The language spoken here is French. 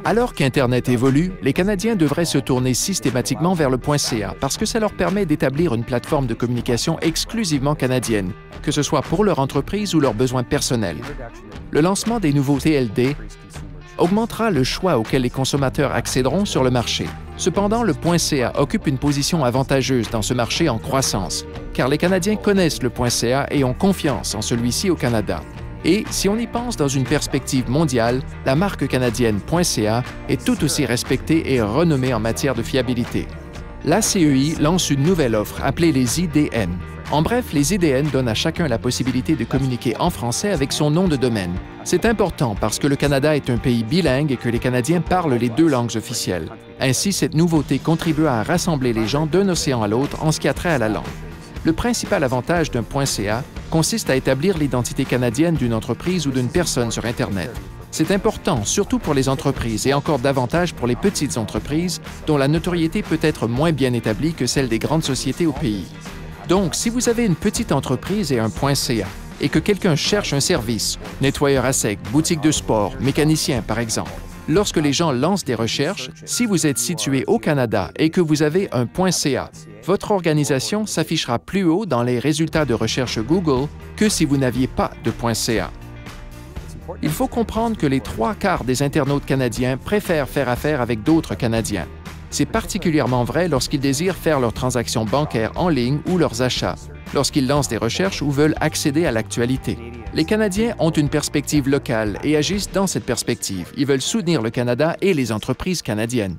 Alors qu'Internet évolue, les Canadiens devraient se tourner systématiquement vers le .ca parce que ça leur permet d'établir une plateforme de communication exclusivement canadienne, que ce soit pour leur entreprise ou leurs besoins personnels. Le lancement des nouveaux TLD augmentera le choix auquel les consommateurs accéderont sur le marché. Cependant, le .ca occupe une position avantageuse dans ce marché en croissance, car les Canadiens connaissent le .ca et ont confiance en celui-ci au Canada. Et si on y pense dans une perspective mondiale, la marque canadienne .ca est tout aussi respectée et renommée en matière de fiabilité. L'ACEI lance une nouvelle offre appelée les IDN. En bref, les IDN donnent à chacun la possibilité de communiquer en français avec son nom de domaine. C'est important parce que le Canada est un pays bilingue et que les Canadiens parlent les deux langues officielles. Ainsi, cette nouveauté contribue à rassembler les gens d'un océan à l'autre en ce qui a trait à la langue. Le principal avantage d'un .ca consiste à établir l'identité canadienne d'une entreprise ou d'une personne sur Internet. C'est important, surtout pour les entreprises et encore davantage pour les petites entreprises dont la notoriété peut être moins bien établie que celle des grandes sociétés au pays. Donc, si vous avez une petite entreprise et un .ca et que quelqu'un cherche un service, nettoyeur à sec, boutique de sport, mécanicien par exemple, lorsque les gens lancent des recherches, si vous êtes situé au Canada et que vous avez un .ca, votre organisation s'affichera plus haut dans les résultats de recherche Google que si vous n'aviez pas de .ca. Il faut comprendre que les 3/4 des internautes canadiens préfèrent faire affaire avec d'autres Canadiens. C'est particulièrement vrai lorsqu'ils désirent faire leurs transactions bancaires en ligne ou leurs achats, lorsqu'ils lancent des recherches ou veulent accéder à l'actualité. Les Canadiens ont une perspective locale et agissent dans cette perspective. Ils veulent soutenir le Canada et les entreprises canadiennes.